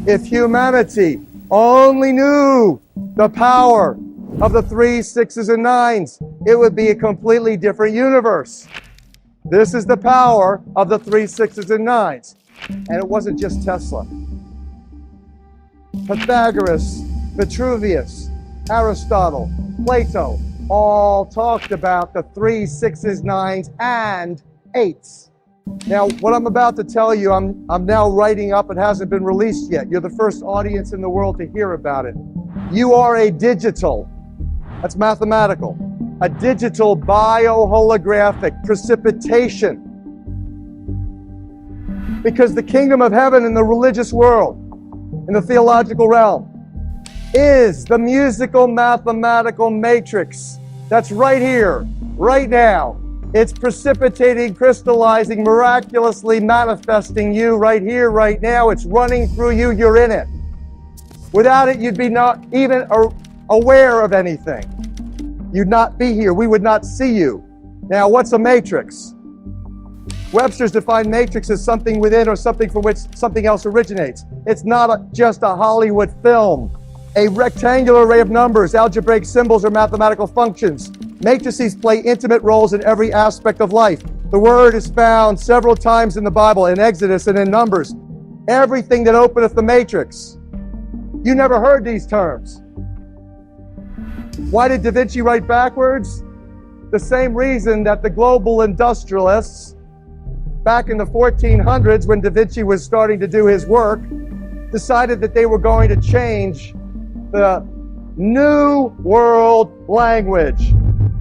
If humanity only knew the power of the 3, 6s, and 9s, it would be a completely different universe. This is the power of the 3, 6s, and 9s. And it wasn't just Tesla. Pythagoras, Vitruvius, Aristotle, Plato, all talked about the 3, 6s, 9s, and 8s. Now, what I'm about to tell you, I'm now writing up. It hasn't been released yet. You're the first audience in the world to hear about it. You are a digital, that's mathematical, a digital bioholographic precipitation. Because the kingdom of heaven in the religious world, in the theological realm, is the musical mathematical matrix that's right here, right now. It's precipitating, crystallizing, miraculously manifesting you right here, right now. It's running through you. You're in it. Without it, you'd be not even aware of anything. You'd not be here. We would not see you. Now, what's a matrix? Webster's defined matrix as something within or something from which something else originates. It's not just a Hollywood film. A rectangular array of numbers, algebraic symbols, or mathematical functions. Matrices play intimate roles in every aspect of life. The word is found several times in the Bible, in Exodus and in Numbers. Everything that openeth the matrix. You never heard these terms. Why did Da Vinci write backwards? The same reason that the global industrialists, back in the 1400s when Da Vinci was starting to do his work, decided that they were going to change the New World language.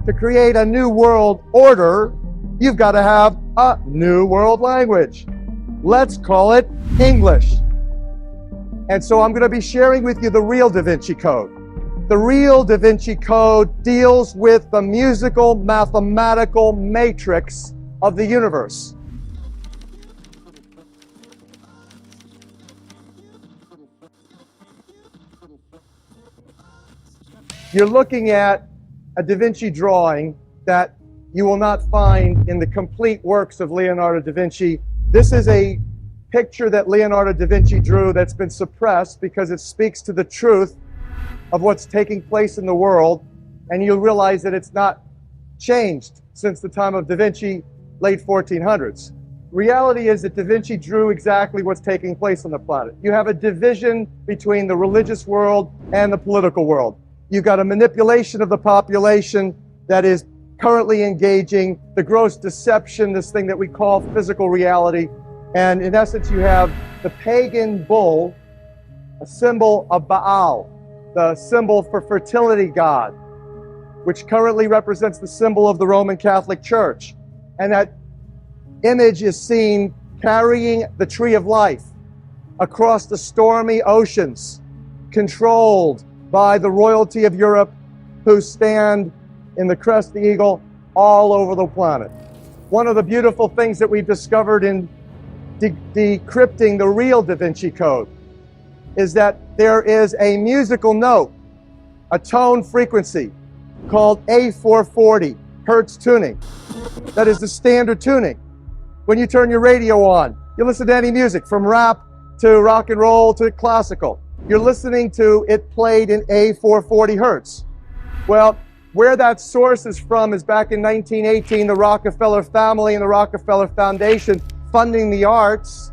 To create a new world order, you've got to have a new world language. Let's call it English. And so I'm going to be sharing with you the real Da Vinci Code. The real Da Vinci Code deals with the musical mathematical matrix of the universe. You're looking at a Da Vinci drawing that you will not find in the complete works of Leonardo da Vinci. This is a picture that Leonardo da Vinci drew that's been suppressed because it speaks to the truth of what's taking place in the world, and you'll realize that it's not changed since the time of Da Vinci, late 1400s. Reality is that Da Vinci drew exactly what's taking place on the planet. You have a division between the religious world and the political world. You've got a manipulation of the population that is currently engaging the gross deception, this thing that we call physical reality. And in essence, you have the pagan bull, a symbol of Baal, the symbol for fertility god, which currently represents the symbol of the Roman Catholic Church. And that image is seen carrying the tree of life across the stormy oceans, controlled by the royalty of Europe, who stand in the crest of the eagle all over the planet. One of the beautiful things that we've discovered in decrypting the real Da Vinci Code is that there is a musical note, a tone frequency called A440 Hertz tuning. That is the standard tuning. When you turn your radio on, you listen to any music from rap to rock and roll to classical. You're listening to it played in A440 Hertz. Well, where that source is from is back in 1918, the Rockefeller family and the Rockefeller Foundation funding the arts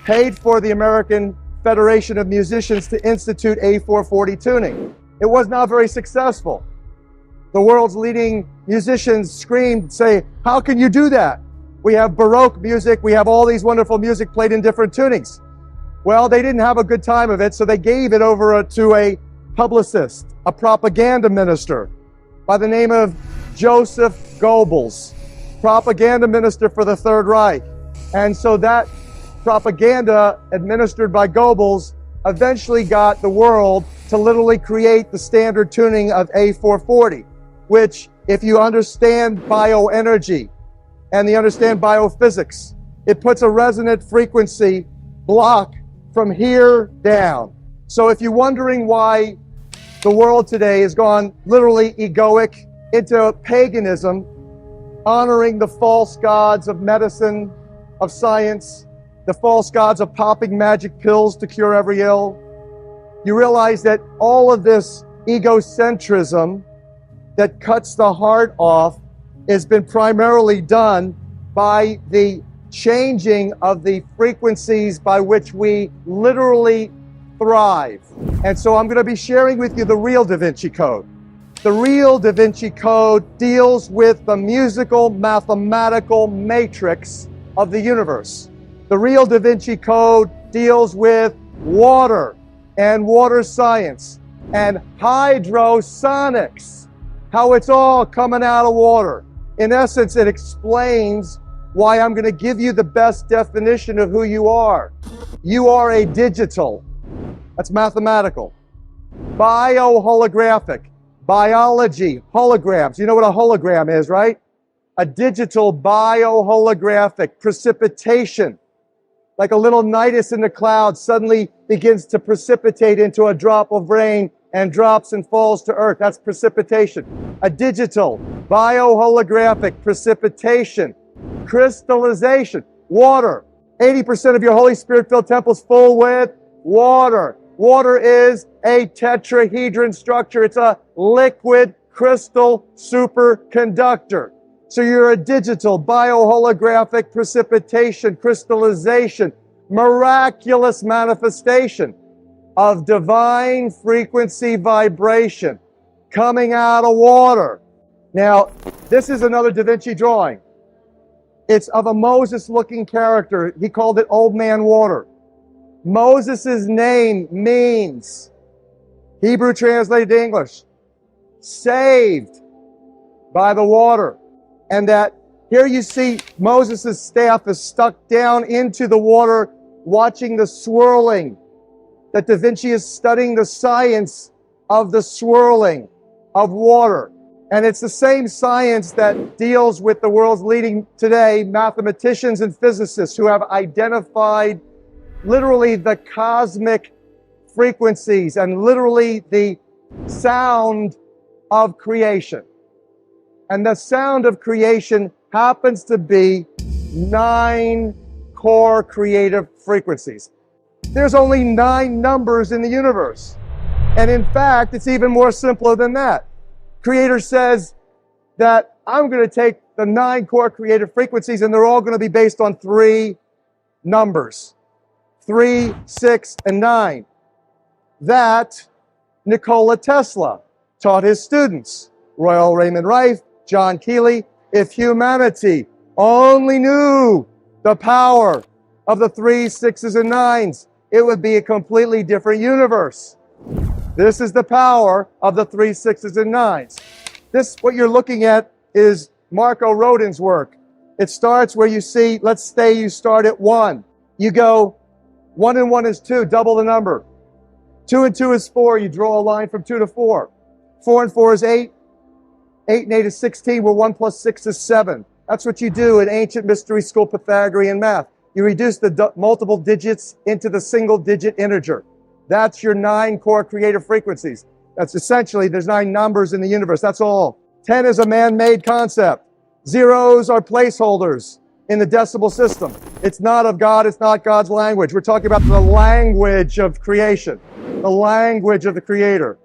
paid for the American Federation of Musicians to institute A440 tuning. It was not very successful. The world's leading musicians screamed, say, how can you do that? We have Baroque music, we have all these wonderful music played in different tunings. Well, they didn't have a good time of it, so they gave it over to a publicist, a propaganda minister by the name of Joseph Goebbels, propaganda minister for the Third Reich. And so that propaganda administered by Goebbels eventually got the world to literally create the standard tuning of A440, which, if you understand bioenergy and you understand biophysics, it puts a resonant frequency block from here down. So if you're wondering why the world today has gone literally egoic into paganism, honoring the false gods of medicine, of science, the false gods of popping magic pills to cure every ill. You realize that all of this egocentrism that cuts the heart off has been primarily done by the changing of the frequencies by which we literally thrive. And so I'm going to be sharing with you the real Da Vinci Code. The real Da Vinci Code deals with the musical, mathematical matrix of the universe. The real Da Vinci Code deals with water and water science and hydrosonics, how it's all coming out of water. In essence, it explains why I'm going to give you the best definition of who you are. You are a digital. That's mathematical. Bioholographic. Biology. Holograms. You know what a hologram is, right? A digital bioholographic precipitation. Like a little nidus in the clouds suddenly begins to precipitate into a drop of rain and drops and falls to earth. That's precipitation. A digital bioholographic precipitation. Crystallization. Water. 80% of your Holy Spirit-filled temple is full with water. Water is a tetrahedron structure. It's a liquid crystal superconductor. So you're a digital bioholographic precipitation, crystallization, miraculous manifestation of divine frequency vibration coming out of water. Now, this is another Da Vinci drawing. It's of a Moses-looking character. He called it Old Man Water. Moses' name means, Hebrew translated to English, saved by the water. And that here you see Moses' staff is stuck down into the water, watching the swirling. That Da Vinci is studying the science of the swirling of water. And it's the same science that deals with the world's leading today mathematicians and physicists who have identified literally the cosmic frequencies and literally the sound of creation. And the sound of creation happens to be 9 core creative frequencies. There's only 9 numbers in the universe. And in fact, it's even more simpler than that. Creator says that I'm going to take the 9 core creative frequencies and they're all going to be based on 3 numbers. 3, 6, and 9. That Nikola Tesla taught his students. Royal Raymond Rife, John Keeley. If humanity only knew the power of the 3, 6s, and 9s, it would be a completely different universe. This is the power of the 3, 6s, and 9s. This, what you're looking at, is Marco Rodin's work. It starts where you see, let's say you start at 1. You go, 1 and 1 is 2, double the number. 2 and 2 is 4, you draw a line from 2 to 4. 4 and 4 is 8. 8 and 8 is 16, where 1 plus 6 is 7. That's what you do in ancient mystery school Pythagorean math. You reduce the multiple digits into the single digit integer. That's your 9 core creative frequencies. That's essentially, there's 9 numbers in the universe. That's all. 10 is a man-made concept. Zeros are placeholders in the decimal system. It's not of God. It's not God's language. We're talking about the language of creation, the language of the Creator.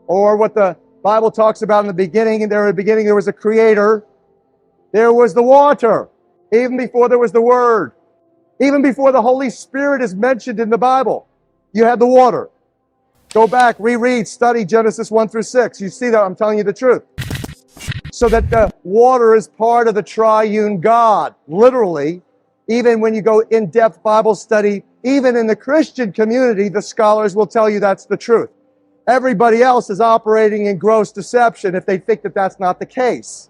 Or what the Bible talks about in the beginning. And there in the beginning, there was a Creator. There was the water. Even before there was the Word. Even before the Holy Spirit is mentioned in the Bible. You had the water. Go back, reread, study Genesis 1 through 6. You see that I'm telling you the truth. So that the water is part of the triune God, literally. Even when you go in-depth Bible study, even in the Christian community, the scholars will tell you that's the truth. Everybody else is operating in gross deception if they think that that's not the case.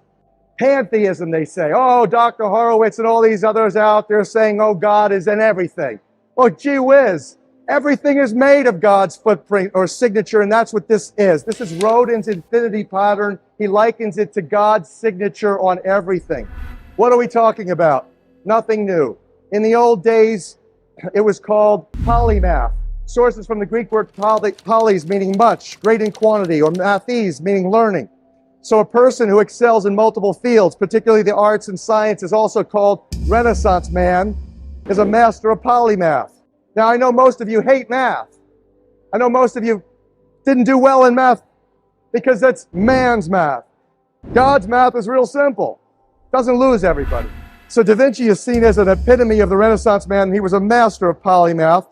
Pantheism, they say. Oh, Dr. Horowitz and all these others out there saying, oh, God is in everything. Well, gee whiz. Everything is made of God's footprint or signature, and that's what this is. This is Rodin's infinity pattern. He likens it to God's signature on everything. What are we talking about? Nothing new. In the old days, it was called polymath. Sources from the Greek word polys, meaning much, great in quantity, or mathes, meaning learning. So a person who excels in multiple fields, particularly the arts and science, is also called Renaissance man. is a master of polymath. Now, I know most of you hate math. I know most of you didn't do well in math because that's man's math. God's math is real simple. Doesn't lose everybody. So Da Vinci is seen as an epitome of the Renaissance man. He was a master of polymath.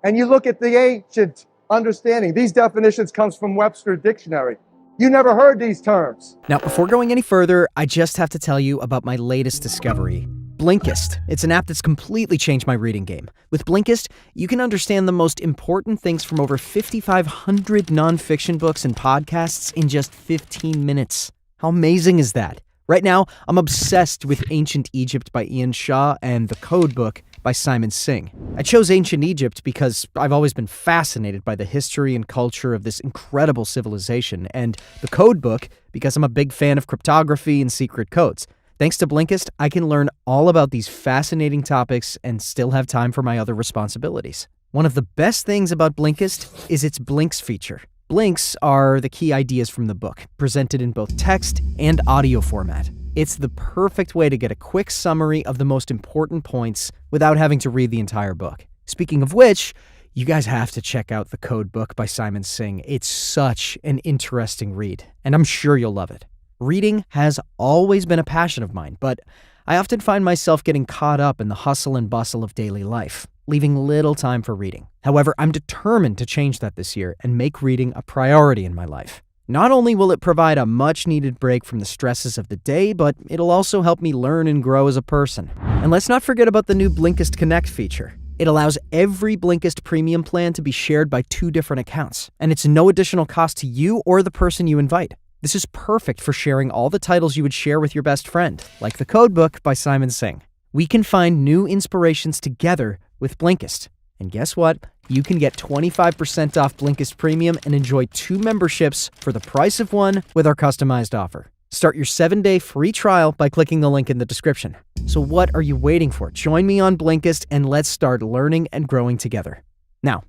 And you look at the ancient understanding. These definitions comes from Webster's dictionary. You never heard these terms. Now, before going any further, I just have to tell you about my latest discovery, Blinkist. It's an app that's completely changed my reading game. With Blinkist, you can understand the most important things from over 5,500 nonfiction books and podcasts in just 15 minutes. How amazing is that? Right now, I'm obsessed with Ancient Egypt by Ian Shaw and The Code Book by Simon Singh. I chose Ancient Egypt because I've always been fascinated by the history and culture of this incredible civilization, and The Code Book because I'm a big fan of cryptography and secret codes. Thanks to Blinkist, I can learn all about these fascinating topics and still have time for my other responsibilities. One of the best things about Blinkist is its Blinks feature. Blinks are the key ideas from the book, presented in both text and audio format. It's the perfect way to get a quick summary of the most important points without having to read the entire book. Speaking of which, you guys have to check out The Code Book by Simon Singh. It's such an interesting read, and I'm sure you'll love it. Reading has always been a passion of mine, but I often find myself getting caught up in the hustle and bustle of daily life, leaving little time for reading. However, I'm determined to change that this year and make reading a priority in my life. Not only will it provide a much-needed break from the stresses of the day, but it'll also help me learn and grow as a person. And let's not forget about the new Blinkist Connect feature. It allows every Blinkist premium plan to be shared by 2 different accounts, and it's no additional cost to you or the person you invite. This is perfect for sharing all the titles you would share with your best friend, like The Code Book by Simon Singh. We can find new inspirations together with Blinkist. And guess what? You can get 25% off Blinkist Premium and enjoy 2 memberships for the price of 1 with our customized offer. Start your 7-day free trial by clicking the link in the description. So what are you waiting for? Join me on Blinkist and let's start learning and growing together. Now,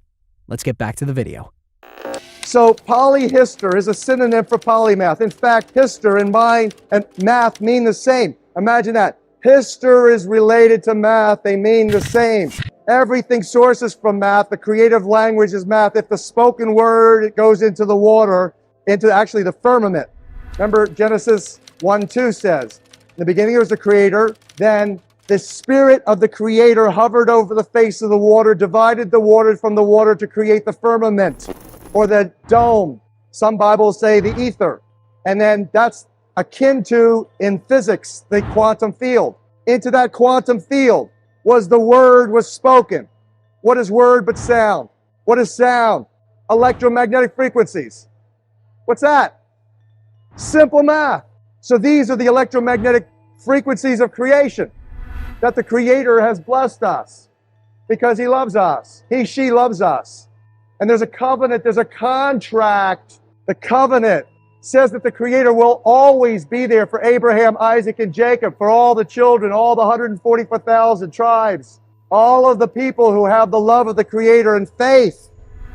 let's get back to the video. So polyhister is a synonym for polymath. In fact, hister and mind and math mean the same. Imagine that. Hister is related to math. They mean the same. Everything sources from math. The creative language is math. If the spoken word, it goes into the water, into actually the firmament. Remember Genesis 1:2 says, in the beginning there was the creator, then the spirit of the creator hovered over the face of the water, divided the water from the water to create the firmament or the dome. Some Bibles say the ether. And then that's akin to, in physics, the quantum field. Into that quantum field was the word was spoken. What is word but sound? What is sound? Electromagnetic frequencies. What's that? Simple math. So these are the electromagnetic frequencies of creation that the Creator has blessed us because He loves us. He, she loves us. And there's a covenant, there's a contract. The covenant says that the Creator will always be there for Abraham, Isaac, and Jacob, for all the children, all the 144,000 tribes, all of the people who have the love of the Creator and faith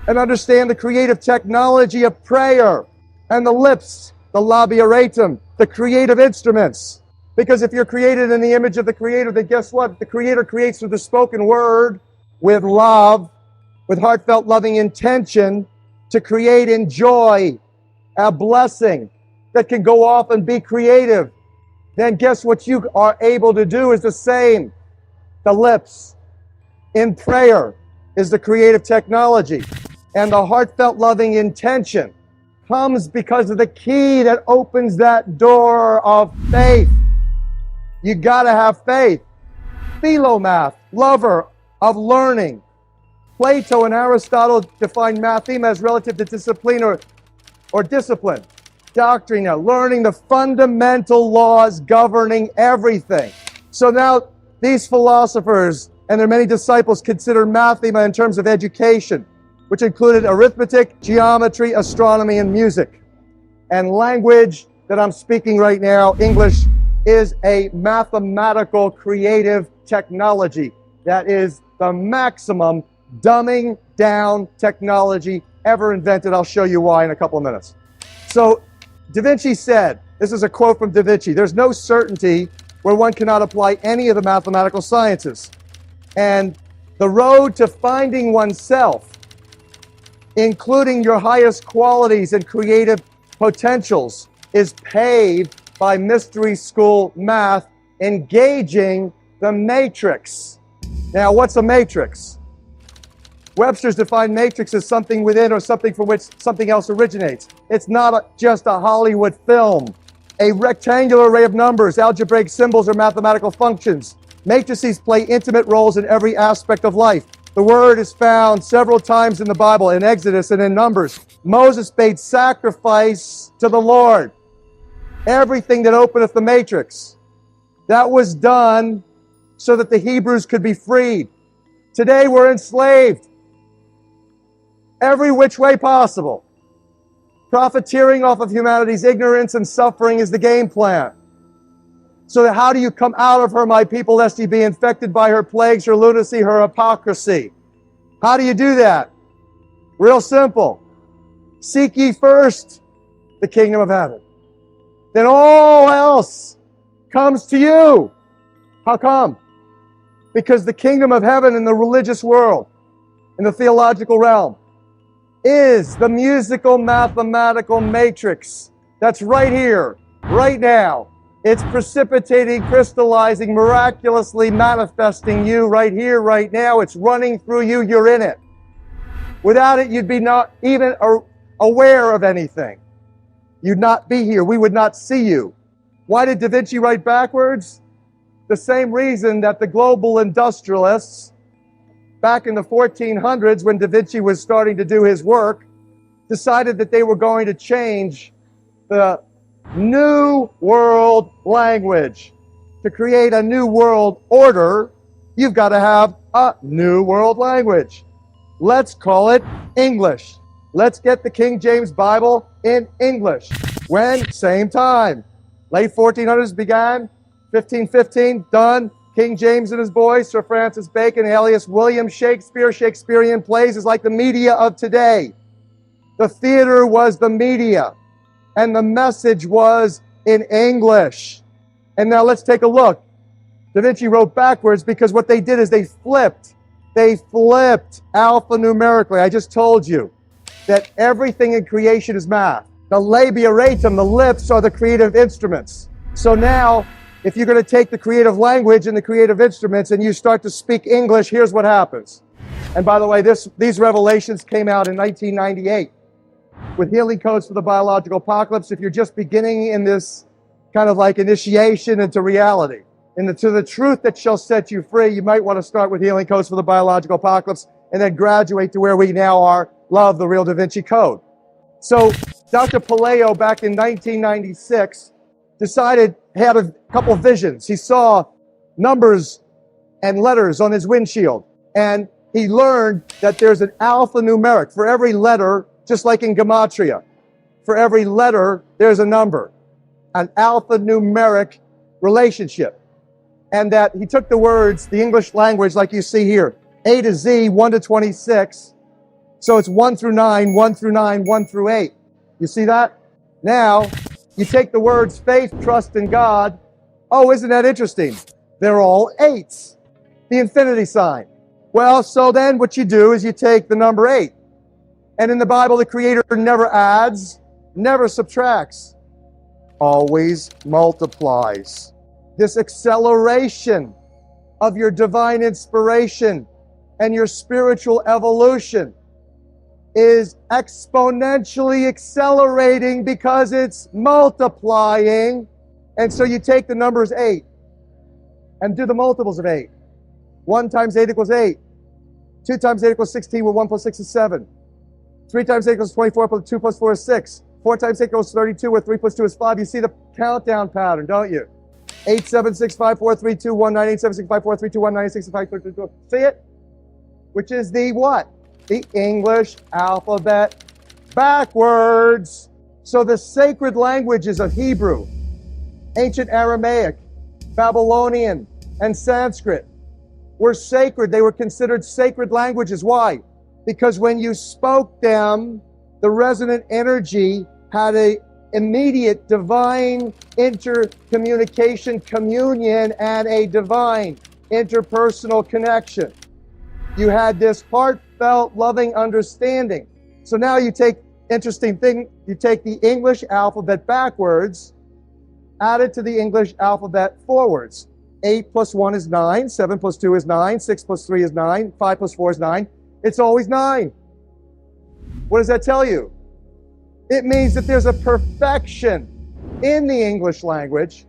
and understand the creative technology of prayer and the lips, the labiatum, the creative instruments. Because if you're created in the image of the Creator, then guess what? The Creator creates through the spoken word with love, with heartfelt loving intention to create in joy a blessing that can go off and be creative. Then guess what you are able to do is the same. The lips in prayer is the creative technology. And the heartfelt loving intention comes because of the key that opens that door of faith. You gotta have faith. Philomath, lover of learning. Plato and Aristotle defined mathema as relative to discipline or discipline. Doctrine, learning the fundamental laws governing everything. So now these philosophers and their many disciples consider mathema in terms of education, which included arithmetic, geometry, astronomy, and music. And language that I'm speaking right now, English, is a mathematical creative technology that is the maximum dumbing down technology ever invented. I'll show you why in a couple of minutes. So Da Vinci said, this is a quote from Da Vinci, there's no certainty where one cannot apply any of the mathematical sciences. And the road to finding oneself, including your highest qualities and creative potentials, is paved by mystery school math, engaging the matrix. Now, what's a matrix? Webster's defined matrix as something within or something from which something else originates. It's not just a Hollywood film. A rectangular array of numbers, algebraic symbols, or mathematical functions. Matrices play intimate roles in every aspect of life. The word is found several times in the Bible, in Exodus and in Numbers. Moses made sacrifice to the Lord. Everything that openeth the matrix. That was done so that the Hebrews could be freed. Today we're enslaved. Every which way possible. Profiteering off of humanity's ignorance and suffering is the game plan. So that how do you come out of her, my people, lest ye be infected by her plagues, her lunacy, her hypocrisy? How do you do that? Real simple. Seek ye first the kingdom of heaven. Then all else comes to you. How come? Because the kingdom of heaven in the religious world, in the theological realm, is the musical mathematical matrix that's right here, right now. It's precipitating, crystallizing, miraculously manifesting you right here, right now. It's running through you. You're in it. Without it, you'd be not even aware of anything. You'd not be here. We would not see you. Why did Da Vinci write backwards? The same reason that the global industrialists, back in the 1400s, when Da Vinci was starting to do his work, decided that they were going to change the New World language. To create a new world order, you've got to have a new world language. Let's call it English. Let's get the King James Bible in English. When? Same time. Late 1400s began, 1515, done. King James and his boys, Sir Francis Bacon, alias William Shakespeare. Shakespearean plays is like the media of today. The theater was the media, and the message was in English. And now let's take a look. Da Vinci wrote backwards because what they did is they flipped alphanumerically. I just told you that everything in creation is math. The labia ratum, the lips, are the creative instruments. So now, if you're going to take the creative language and the creative instruments and you start to speak English, here's what happens. And by the way, these revelations came out in 1998 with healing codes for the biological apocalypse. If you're just beginning in this kind of like initiation into reality, to the truth that shall set you free, you might want to start with healing codes for the biological apocalypse and then graduate to where we now are, love the real Da Vinci Code. So Dr. Palaio, back in 1996, had a couple of visions. He saw numbers and letters on his windshield, and he learned that there's an alphanumeric for every letter, just like in gematria. For every letter, there's a number, an alphanumeric relationship. And that he took the words, the English language, like you see here, A to Z, 1 to 26. So it's 1 through 9, 1 through 9, 1 through 8. You see that? Now, you take the words faith, trust, and God. Oh, isn't that interesting? They're all 8s. The infinity sign. Well, so then what you do is you take the number 8. And in the Bible, the Creator never adds, never subtracts, always multiplies. This acceleration of your divine inspiration and your spiritual evolution is exponentially accelerating because it's multiplying. And so you take the numbers 8 and do the multiples of 8. 1 times 8 equals 8. 2 times 8 equals 16, where 1 plus 6 is 7. 3 times 8 equals 24, plus 2 plus 4 is 6. 4 times 8 equals 32, where 3 plus 2 is 5. You see the countdown pattern, don't you? 8, 7, 6, 5, 4, 3, 2, 1, 9, 8, 7, 6, 5, 4, 3, 2, 1, 9, 8, 6, 5, 4, 3, 2, 1. See it? Which is the what? The English alphabet backwards. So the sacred languages of Hebrew, ancient Aramaic, Babylonian, and Sanskrit were sacred. They were considered sacred languages. Why? Because when you spoke them, the resonant energy had an immediate divine intercommunication, communion, and a divine interpersonal connection. You had this heartfelt, loving understanding. So now you take, interesting thing, you take the English alphabet backwards, add it to the English alphabet forwards. 8 plus 1 is 9, 7 plus 2 is 9, 6 plus 3 is 9, 5 plus 4 is 9. It's always 9. What does that tell you? It means that there's a perfection in the English language.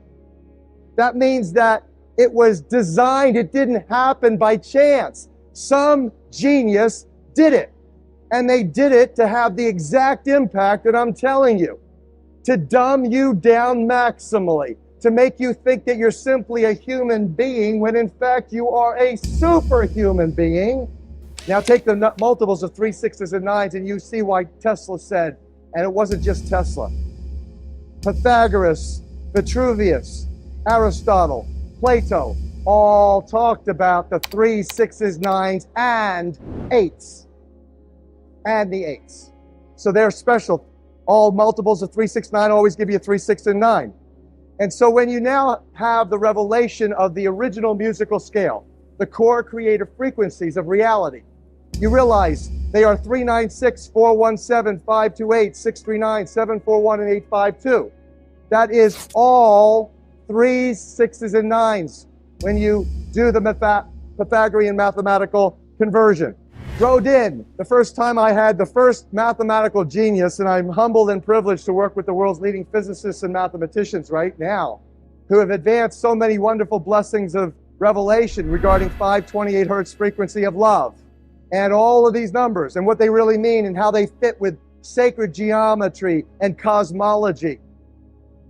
That means that it was designed, it didn't happen by chance. Some genius did it. And they did it to have the exact impact that I'm telling you. To dumb you down maximally. To make you think that you're simply a human being when in fact you are a superhuman being. Now take the multiples of 3, 6s, and 9s and you see why Tesla said, and it wasn't just Tesla. Pythagoras, Vitruvius, Aristotle, Plato, all talked about the 3, 6s, 9s, and 8s. And the 8s. So they're special. All multiples of 3, 6, 9 always give you 3, 6, and 9. And so when you now have the revelation of the original musical scale, the core creative frequencies of reality, you realize they are 396, 417, 528, 639, 741, and 852. That is all 3s, 6s, and 9s when you do the Pythagorean mathematical conversion. Rodin, the first time I had the first mathematical genius, and I'm humbled and privileged to work with the world's leading physicists and mathematicians right now, who have advanced so many wonderful blessings of revelation regarding 528 hertz frequency of love, and all of these numbers, and what they really mean, and how they fit with sacred geometry and cosmology.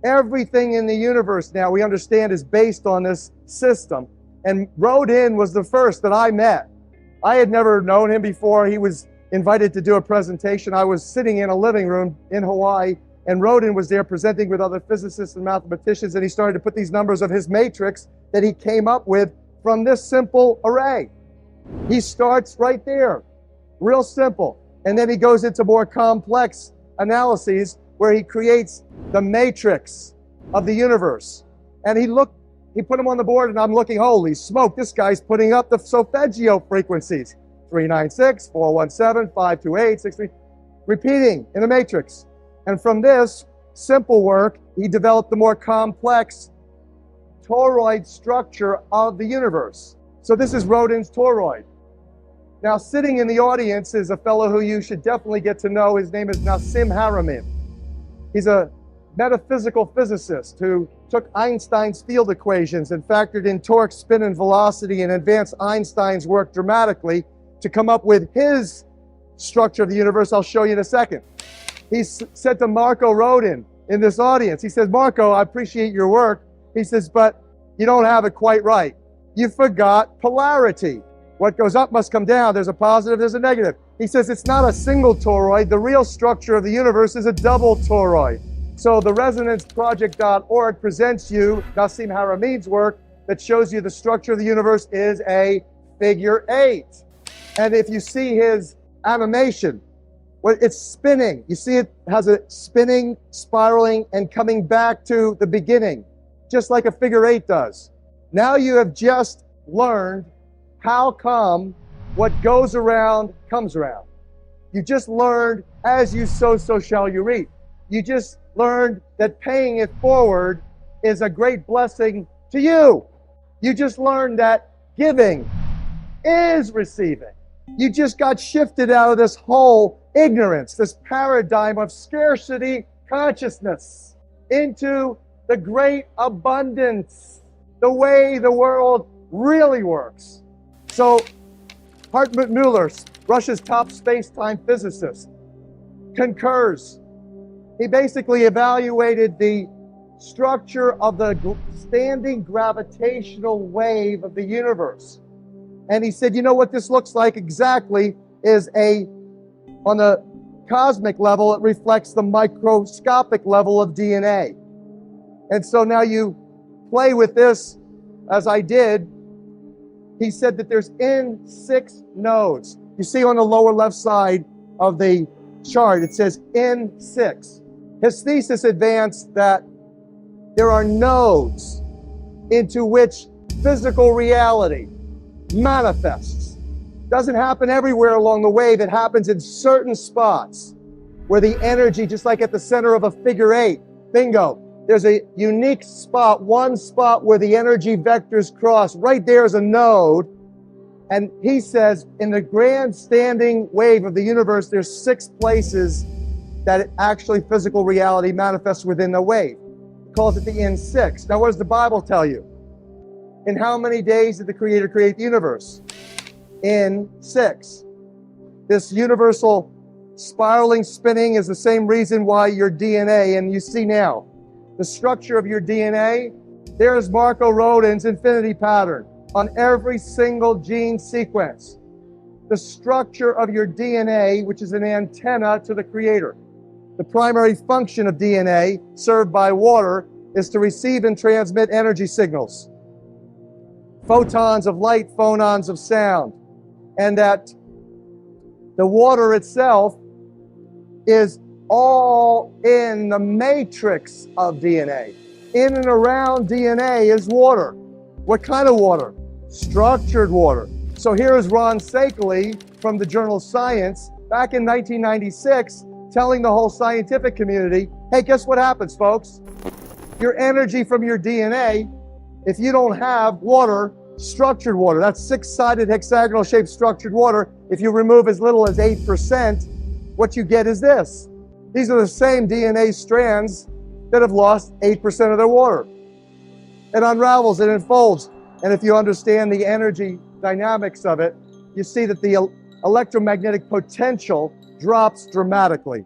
Everything in the universe now, we understand, is based on this system. And Rodin was the first that I met. I had never known him before. He was invited to do a presentation. I was sitting in a living room in Hawaii, and Rodin was there presenting with other physicists and mathematicians, and he started to put these numbers of his matrix that he came up with from this simple array. He starts right there, real simple, and then he goes into more complex analyses where he creates the matrix of the universe. And he put them on the board, and I'm looking, holy smoke, this guy's putting up the solfeggio frequencies. 396, 417, 528, 63, repeating in a matrix. And from this simple work, he developed the more complex toroid structure of the universe. So this is Rodin's toroid. Now, sitting in the audience is a fellow who you should definitely get to know. His name is Nassim Haramein. He's a metaphysical physicist who took Einstein's field equations and factored in torque, spin, and velocity and advanced Einstein's work dramatically to come up with his structure of the universe. I'll show you in a second. He said to Marco Rodin in this audience, he says, Marco, I appreciate your work. He says, but you don't have it quite right. You forgot polarity. What goes up must come down. There's a positive, there's a negative. He says it's not a single toroid. The real structure of the universe is a double toroid. So the ResonanceProject.org presents you Nassim Haramein's work that shows you the structure of the universe is a figure 8. And if you see his animation, well, it's spinning. You see it has a spinning, spiraling, and coming back to the beginning, just like a figure 8 does. Now you have just learned how come what goes around comes around. You just learned, as you sow, so shall you reap. You just learned that paying it forward is a great blessing to you. You just learned that giving is receiving. You just got shifted out of this whole ignorance, this paradigm of scarcity consciousness, into the great abundance, the way the world really works. So Hartmut Muller, Russia's top space-time physicist, concurs. He basically evaluated the structure of the standing gravitational wave of the universe. And he said, you know what this looks like exactly is on the cosmic level, it reflects the microscopic level of DNA. And so now you play with this, as I did. He said that there's N6 nodes. You see on the lower left side of the chart, it says N6. His thesis advanced that there are nodes into which physical reality manifests. Doesn't happen everywhere along the wave. It happens in certain spots where the energy, just like at the center of a figure eight, bingo, there's a unique spot, one spot where the energy vectors cross. Right there is a node. And he says, in the grand standing wave of the universe, there's 6 places that actually physical reality manifests within the wave. He calls it the N6. Now, what does the Bible tell you? In how many days did the Creator create the universe? In 6. This universal spiraling, spinning is the same reason why your DNA, and you see now, the structure of your DNA, there's Marco Rodin's infinity pattern on every single gene sequence. The structure of your DNA, which is an antenna to the Creator. The primary function of DNA, served by water, is to receive and transmit energy signals. Photons of light, phonons of sound. And that the water itself is all in the matrix of DNA. In and around DNA is water. What kind of water? Structured water. So here is Ron Sakeley from the journal Science back in 1996 telling the whole scientific community, hey, guess what happens, folks? Your energy from your DNA, if you don't have water, structured water, that's 6-sided hexagonal shaped structured water, if you remove as little as 8%, what you get is this. These are the same DNA strands that have lost 8% of their water. It unravels, it unfolds. And if you understand the energy dynamics of it, you see that the electromagnetic potential drops dramatically.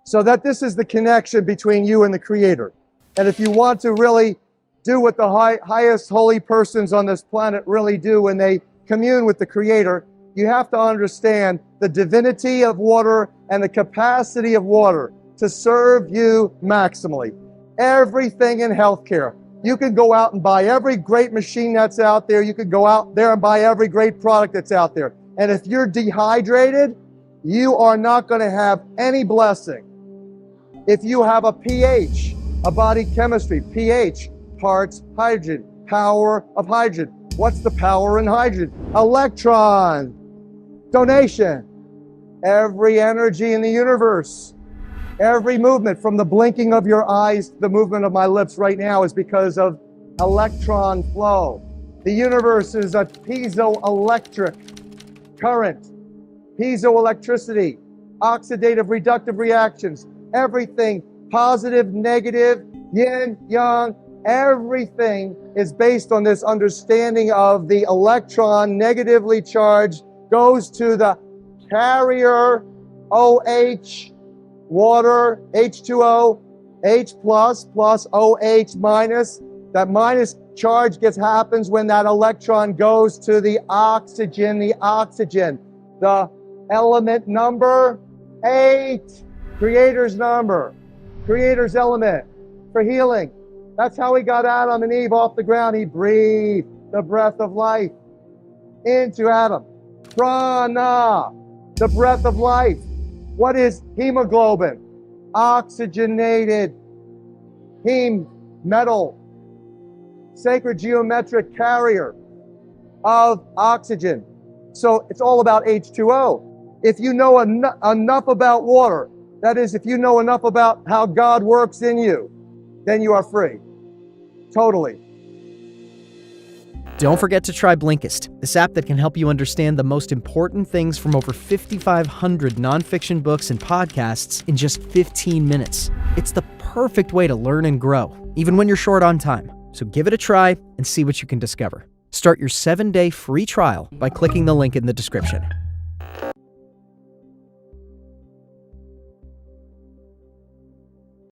So that this is the connection between you and the Creator. And if you want to really do what the highest holy persons on this planet really do when they commune with the Creator, you have to understand the divinity of water and the capacity of water to serve you maximally. Everything in healthcare. You can go out and buy every great machine that's out there. You could go out there and buy every great product that's out there. And if you're dehydrated, you are not going to have any blessing. If you have a pH, a body chemistry, pH, parts hydrogen, power of hydrogen. What's the power in hydrogen? Electron, donation. Every energy in the universe, every movement from the blinking of your eyes to the movement of my lips right now is because of electron flow. The universe is a piezoelectric current, piezoelectricity, oxidative, reductive reactions, everything, positive, negative, yin, yang, everything is based on this understanding of the electron negatively charged goes to the carrier, OH, water, H2O, H plus OH minus. That minus charge happens when that electron goes to the oxygen, the element number 8, Creator's number, Creator's element for healing. That's how he got Adam and Eve off the ground. He breathed the breath of life into Adam. Prana, the breath of life. What is hemoglobin? Oxygenated heme metal, sacred geometric carrier of oxygen. So it's all about H2O. If you know enough about water, that is, if you know enough about how God works in you, then you are free. Totally. Don't forget to try Blinkist, this app that can help you understand the most important things from over 5,500 nonfiction books and podcasts in just 15 minutes. It's the perfect way to learn and grow, even when you're short on time. So give it a try and see what you can discover. Start your 7-day free trial by clicking the link in the description.